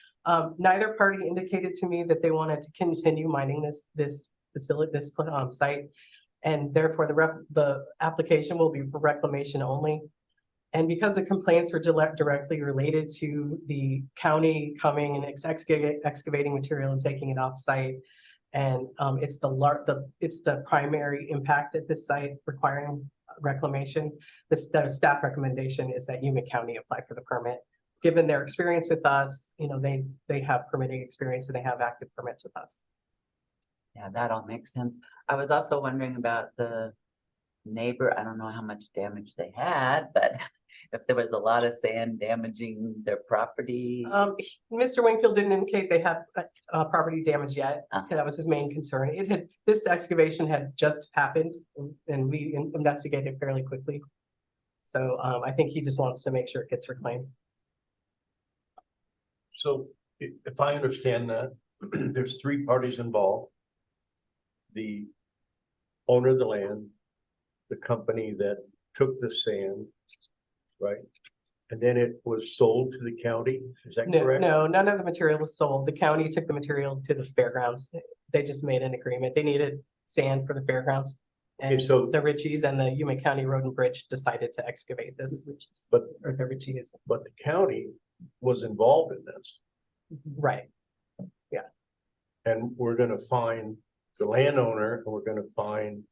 Neither party indicated to me that they wanted to continue mining this facility, this site. And therefore the application will be for reclamation only. And because the complaints were directly related to the county coming and excavating material and taking it off site. And it's the primary impact at this site requiring reclamation. The staff recommendation is that Yuma County apply for the permit. Given their experience with us, you know, they have permitting experience and they have active permits with us. Yeah, that all makes sense. I was also wondering about the neighbor. I don't know how much damage they had, but if there was a lot of sand damaging their property. Mr. Wingfield didn't indicate they had property damage yet. Uh-huh. That was his main concern. This excavation had just happened and we investigated fairly quickly. So I think he just wants to make sure it gets reclaimed. So if I understand that, there's three parties involved. The owner of the land, the company that took the sand, right? And then it was sold to the county, is that correct? No, none of the material was sold. The county took the material to the fairgrounds. They just made an agreement. They needed sand for the fairgrounds. And so the Richies and the Yuma County Road and Bridge decided to excavate this. But Or the Richies. but the county was involved in this, Right. and we're gonna find the landowner, and we're gonna find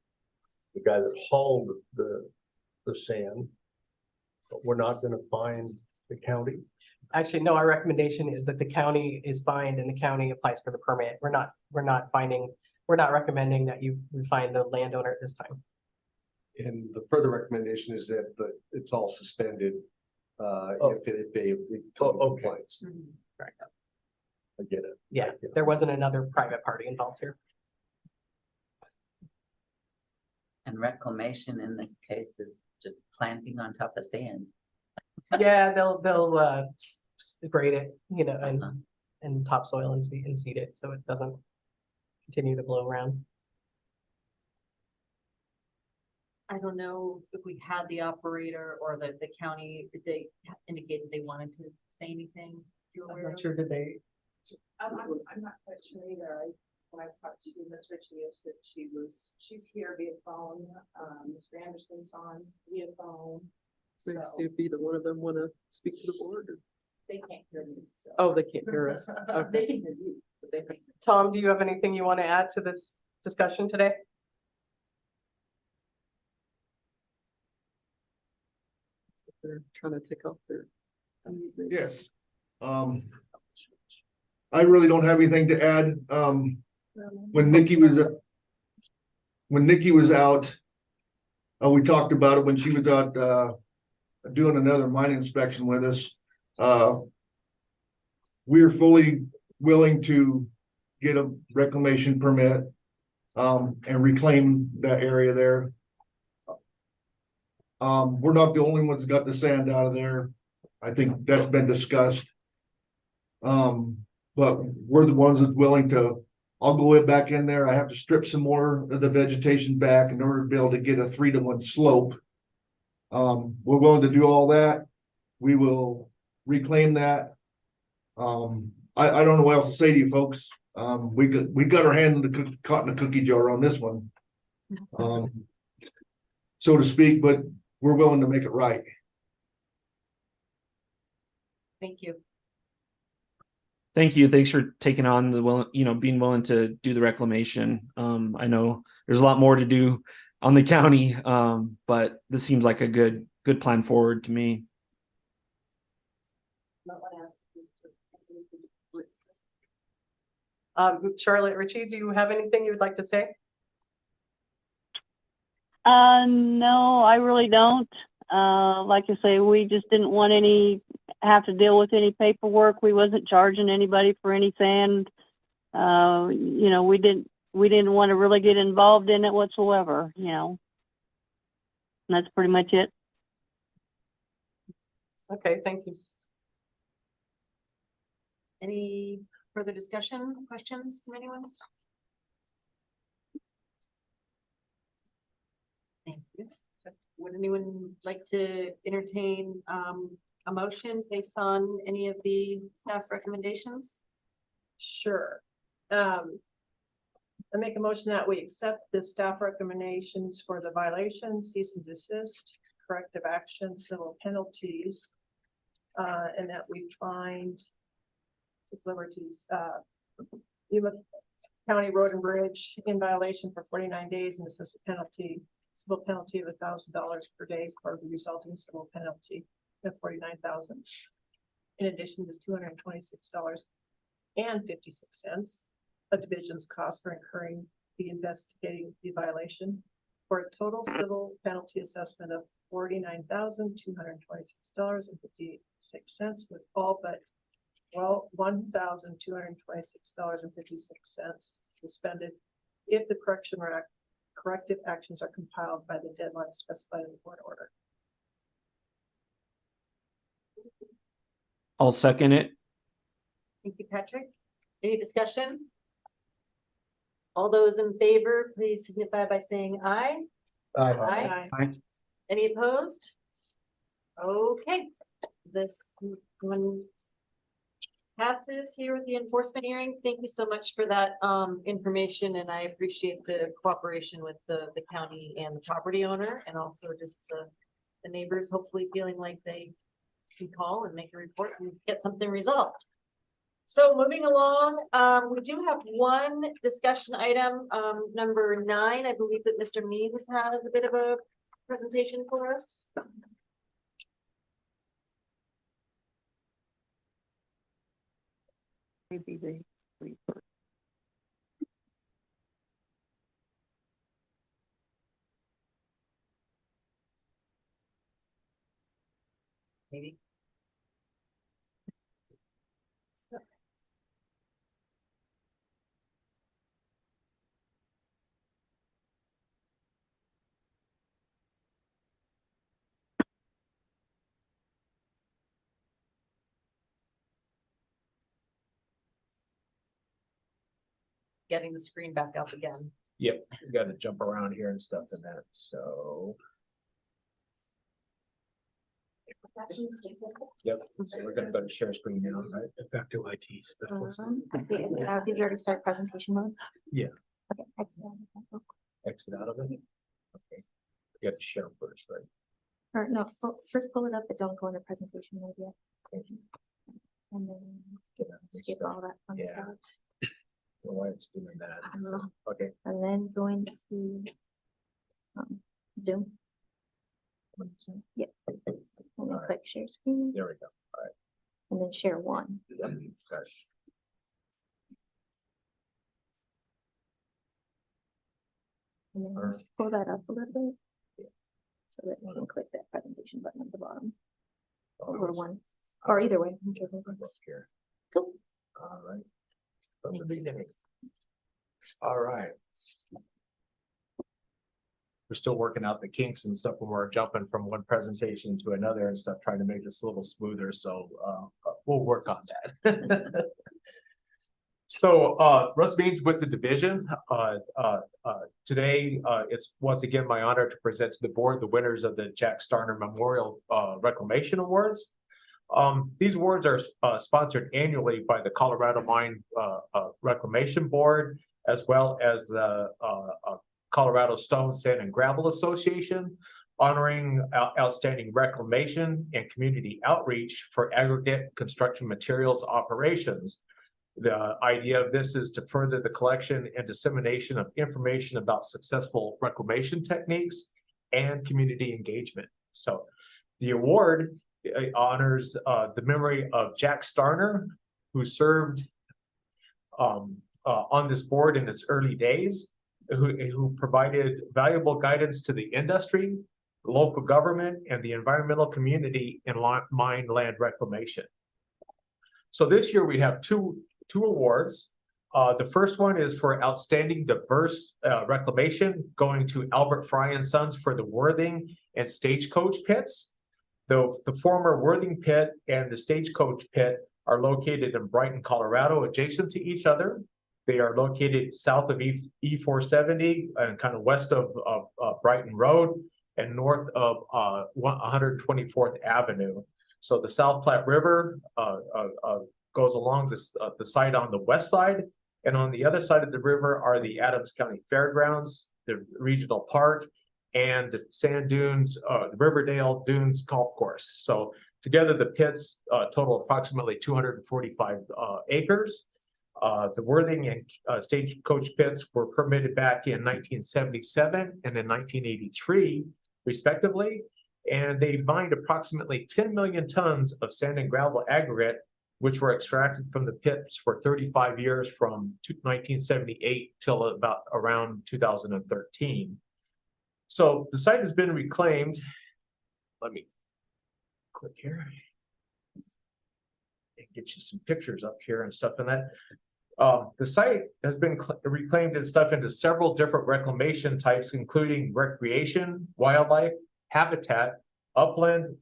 the guy that hauled the sand. But we're not gonna find the county. Actually, no, our recommendation is that the county is fined and the county applies for the permit. We're not recommending that you find the landowner at this time. And the further recommendation is that it's all suspended. If they come to okay. compliance. Correct. I get it. Yeah, there wasn't another private party involved here. And reclamation in this case is just planting on top of sand. Yeah, they'll grade it, you know, Uh-huh. and topsoil and seed it so it doesn't continue to blow around. I don't know if we had the operator or the county, did they indicate they wanted to say anything? You're I'm aware not of? sure, did they? I'm not quite sure either. When I talked to Ms. Ritchie, she's here via phone. Mr. Anderson's on via phone. Maybe So see if either one of them want to speak to the board. they can't hear me. So. Oh, they can't hear us. They Okay. can hear you, but they can't. Tom, do you have anything you want to add to this discussion today? They're trying to take off their. Yes. I really don't have anything to add. When Nikki was out, we talked about it when she was out, doing another mine inspection with us. We're fully willing to get a reclamation permit, and reclaim that area there. We're not the only ones that got the sand out of there. I think that's been discussed. But we're the ones that's willing to I'll go back in there. I have to strip some more of the vegetation back in order to be able to get a 3-to-1 slope. We're willing to do all that. We will reclaim that. I don't know what else to say to you folks. We got our hand in the caught in the cookie jar on this one. So to speak, but we're willing to make it right. Thank you. Thank you. Thanks for taking on being willing to do the reclamation. I know there's a lot more to do on the county, but this seems like a good plan forward to me. Charlotte Ritchie, do you have anything you would like to say? No, I really don't. Like I say, we just didn't want have to deal with any paperwork. We wasn't charging anybody for anything. We didn't want to really get involved in it whatsoever, And that's pretty much it. Okay, thank you. Any further discussion, questions from anyone? Thank you. Would anyone like to entertain a motion based on any of the staff recommendations? Sure. I make a motion that we accept the staff recommendations for the violation, cease and desist, corrective action, civil penalties, and that we find liberties, Yuma County Road and Bridge in violation for 49 days and assess a civil penalty of $1,000 per day for the resulting civil penalty of $49,000. In addition to $226.56 a division's cost for incurring the investigating the violation for a total civil penalty assessment of $49,226.56 with all but $1,226.56 suspended if the corrective actions are compiled by the deadline specified in the court order. I'll second it. Thank you, Patrick. Any discussion? All those in favor, please signify by saying aye. Aye. Aye. Any opposed? Okay, this one passes here with the enforcement hearing. Thank you so much for that information, and I appreciate the cooperation with the county and the property owner, and also just the neighbors hopefully feeling like they can call and make a report and get something resolved. So moving along, we do have one discussion item, number 9. I believe that Mr. Means has a bit of a presentation for us. Maybe. Getting the screen back up again. Yep, we got to jump around here and stuff in that, so. Yep, so we're gonna go to share screen now, right? Effective IT. Did you already start presentation mode? Yeah. Okay, excellent. Exit out of it. Okay, you have to share first, right? Or no, first pull it up, but don't go into presentation mode yet. And then skip all that fun Yeah. stuff. Why it's doing that. I don't know. Okay. And then go into Zoom. Yeah. And then click share screen There we go. All right. and then share one. Okay. And then pull that up a little bit. So that you can click that presentation button at the bottom. Or one, or either way. whichever works. Here. Cool. All right. From the beginning. All right. We're still working out the kinks and stuff when we're jumping from one presentation to another and stuff, trying to make this a little smoother, so we'll work on that. So, Russ Means with the division, today, it's once again my honor to present to the board the winners of the Jack Starner Memorial, Reclamation Awards. These awards are, sponsored annually by the Colorado Mine, Reclamation Board, as well as the, Colorado Stone, Sand and Gravel Association, honoring outstanding reclamation and community outreach for aggregate construction materials operations. The idea of this is to further the collection and dissemination of information about successful reclamation techniques and community engagement. So the award honors the memory of Jack Starner, who served on this board in its early days, who provided valuable guidance to the industry, local government, and the environmental community in mine land reclamation. So this year we have two awards. The first one is for outstanding diverse reclamation, going to Albert Fry and Sons for the Worthing and Stagecoach pits. The former Worthing pit and the Stagecoach pit are located in Brighton, Colorado, adjacent to each other. They are located south of E470 and kind of west of Brighton Road and north of 124th Avenue. So the South Platte River goes along the side on the west side, and on the other side of the river are the Adams County Fairgrounds, the regional park, and the sand dunes, the Riverdale Dunes Golf Course. So together the pits total approximately 245 acres. The Worthing and Stagecoach pits were permitted back in 1977 and in 1983, respectively, and they mined approximately 10 million tons of sand and gravel aggregate, which were extracted from the pits for 35 years from 1978 till about around 2013. So the site has been reclaimed. Let me click here and get you some pictures up here and stuff in that. The site has been reclaimed and stuff into several different reclamation types, including recreation, wildlife, habitat, upland,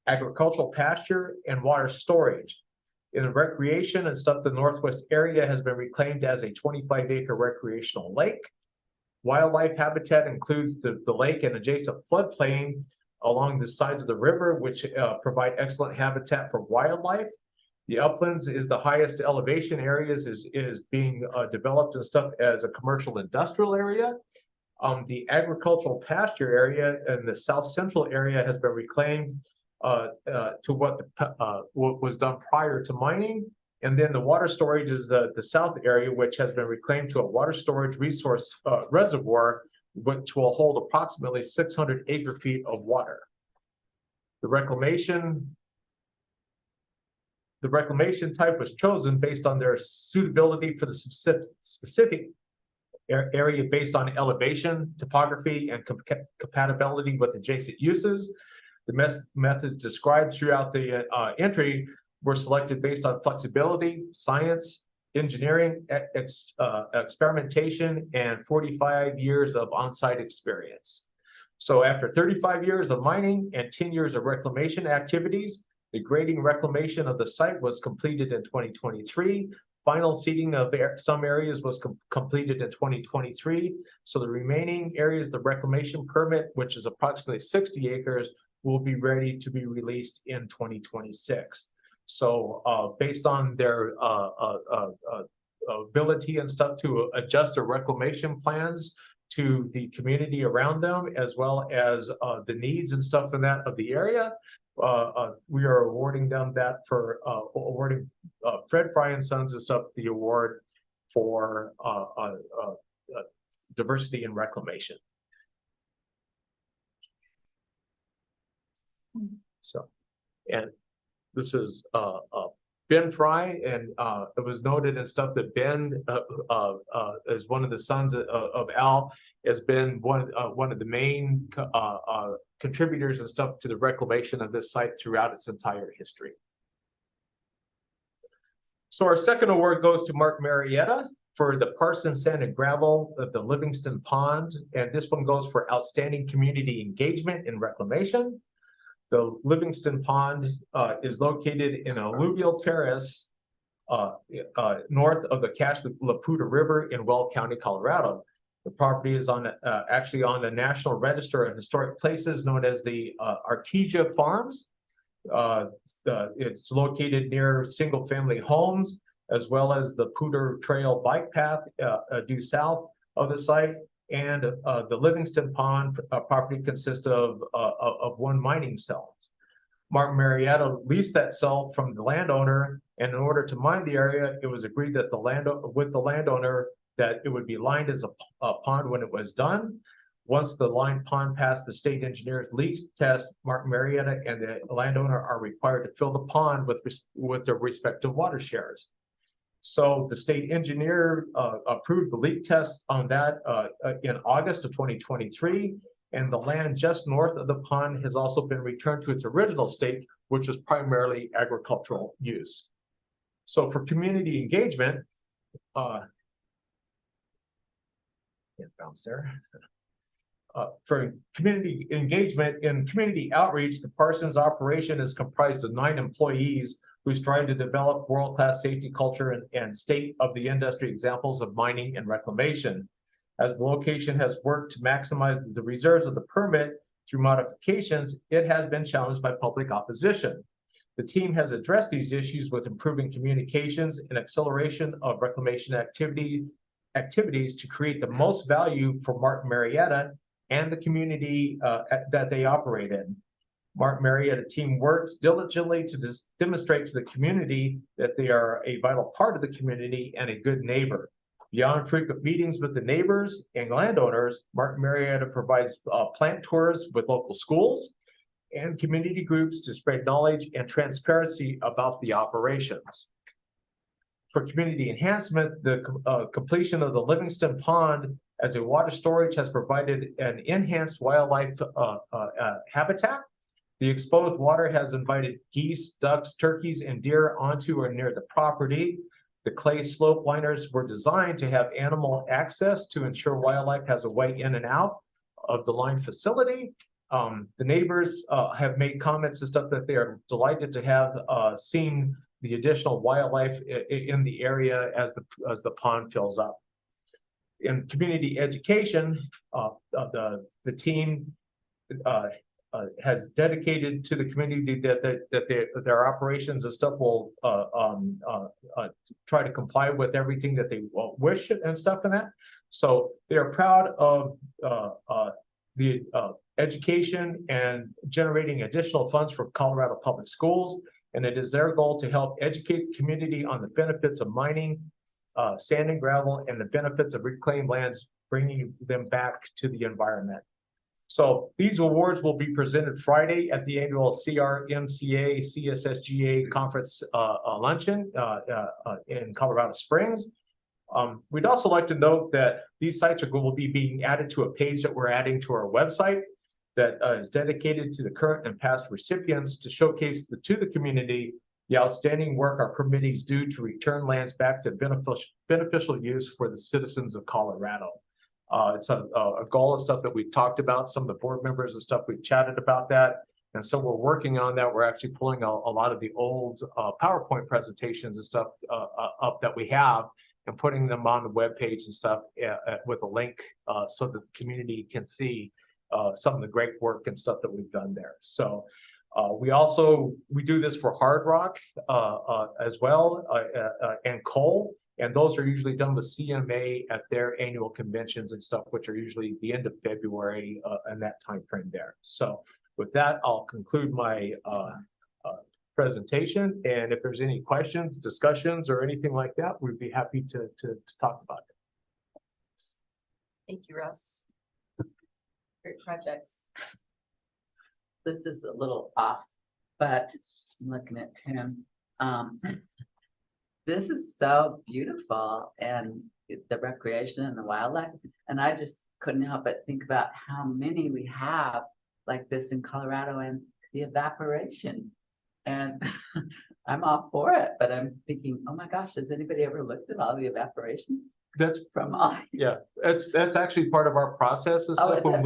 agricultural pasture, and water storage. In the recreation and stuff, the northwest area has been reclaimed as a 25-acre recreational lake. Wildlife habitat includes the lake and adjacent floodplain along the sides of the river, which provide excellent habitat for wildlife. The uplands is the highest elevation areas is being developed and stuff as a commercial industrial area. The agricultural pasture area and the south central area has been reclaimed to what was done prior to mining. And then the water storage is the south area, which has been reclaimed to a water storage resource reservoir, which will hold approximately 600 acre feet of water. The reclamation type was chosen based on their suitability for the specific area based on elevation, topography, and compatibility with adjacent uses. The methods described throughout the entry were selected based on flexibility, science, engineering, experimentation, and 45 years of on-site experience. So after 35 years of mining and 10 years of reclamation activities, the grading reclamation of the site was completed in 2023. Final seeding of some areas was completed in 2023. So the remaining areas, the reclamation permit, which is approximately 60 acres, will be ready to be released in 2026. So based on their ability and stuff to adjust their reclamation plans to the community around them, as well as the needs and stuff in that of the area, we are awarding them that for awarding Fred Fry and Sons and stuff the award for diversity in reclamation. So, and this is Ben Fry, and it was noted and stuff that Ben is one of the sons of Al, has been one of the main contributors and stuff to the reclamation of this site throughout its entire history. So our second award goes to Mark Marietta for the Parsons Sand and Gravel of the Livingston Pond, and this one goes for outstanding community engagement in reclamation. The Livingston Pond is located in an alluvial terrace north of the Cache-La-Puta River in Weld County, Colorado. The property is on actually on the National Register of Historic Places known as the Artesia Farms. It's located near single-family homes as well as the Puder Trail bike path due south of the site. And the Livingston Pond property consists of one mining cell. Martin Marietta leased that cell from the landowner, and in order to mine the area, it was agreed that with the landowner that it would be lined as a pond when it was done. Once the lined pond passed the state engineer's leak test, Martin Marietta and the landowner are required to fill the pond with their respective water shares. So the state engineer approved the leak test on that in August of 2023. And the land just north of the pond has also been returned to its original state, which was primarily agricultural use. So for community engagement, for community engagement and community outreach, the Parsons operation is comprised of 9 employees who strive to develop world-class safety culture and state-of-the-industry examples of mining and reclamation. As the location has worked to maximize the reserves of the permit through modifications, it has been challenged by public opposition. The team has addressed these issues with improving communications and acceleration of reclamation activities to create the most value for Martin Marietta and the community that they operate in. Martin Marietta team works diligently to demonstrate to the community that they are a vital part of the community and a good neighbor. Beyond frequent meetings with the neighbors and landowners, Martin Marietta provides plant tours with local schools and community groups to spread knowledge and transparency about the operations. For community enhancement, the completion of the Livingston Pond as a water storage has provided an enhanced wildlife habitat. The exposed water has invited geese, ducks, turkeys, and deer onto or near the property. The clay slope liners were designed to have animal access to ensure wildlife has a way in and out of the line facility. The neighbors have made comments and stuff that they are delighted to have seen the additional wildlife in the area as the pond fills up. In community education, the team has dedicated to the community that their operations and stuff will try to comply with everything that they wish and stuff in that. So they are proud of the education and generating additional funds for Colorado Public Schools. And it is their goal to help educate the community on the benefits of mining, sand and gravel, and the benefits of reclaimed lands, bringing them back to the environment. So these awards will be presented Friday at the annual CRMCA CSSGA conference luncheon in Colorado Springs. We'd also like to note that these sites will be being added to a page that we're adding to our website that is dedicated to the current and past recipients to showcase to the community the outstanding work our permittees do to return lands back to beneficial use for the citizens of Colorado. It's a goal of stuff that we've talked about, some of the board members and stuff, we've chatted about that. And so we're working on that. We're actually pulling a lot of the old PowerPoint presentations and stuff up that we have and putting them on the webpage and stuff with a link so that the community can see some of the great work and stuff that we've done there. So we do this for Hard Rock as well and coal. And those are usually done with CMA at their annual conventions and stuff, which are usually the end of February and that time frame there. So with that, I'll conclude my presentation. And if there's any questions, discussions, or anything like that, we'd be happy to talk about it. Thank you, Russ. Great projects. This is a little off, but I'm looking at Tim. This is so beautiful, and the recreation and the wildlife. And I just couldn't help but think about how many we have like this in Colorado and the evaporation. And I'm all for it, but I'm thinking, oh my gosh, has anybody ever looked at all the evaporation? That's from all. Yeah, that's actually part of our process and stuff. When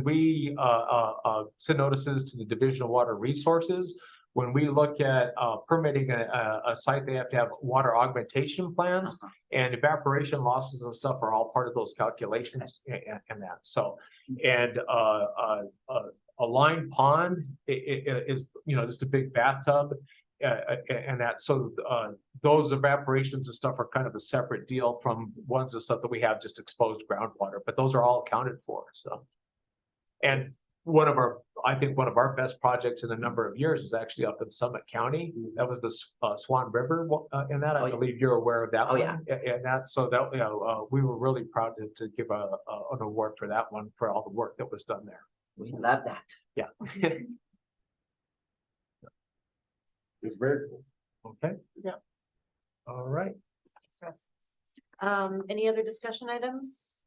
we send notices to the Division of Water Resources, when we look at permitting a site, they have to have water augmentation plans. And evaporation losses and stuff are all part of those calculations and that, so. And a lined pond is, you know, just a big bathtub. And that, so those evaporations and stuff are kind of a separate deal from ones and stuff that we have just exposed groundwater, but those are all accounted for, so. And I think one of our best projects in a number of years is actually up in Summit County. That was the Swan River, and that, I believe you're aware of that. Oh, one. yeah. And that, so that, you know, we were really proud to give an award for that one, for all the work that was done there. We love that. Yeah. It's very cool. Okay. Yeah. All right. Any other discussion items?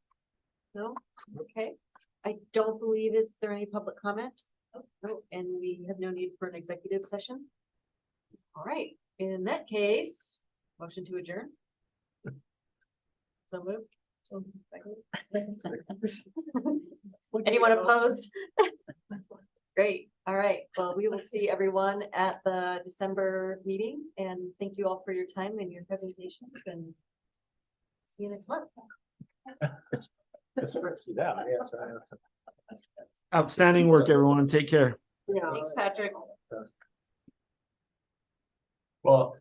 No? Okay. I don't believe, is there any public comment? No, and we have no need for an executive session. All right, in that case, motion to adjourn. So moved. So anyone opposed? Great. All right. Well, we will see everyone at the December meeting, and thank you all for your time and your presentations, and see you next month. Outstanding work, everyone. Take care. Yeah. Thanks, Patrick. Well,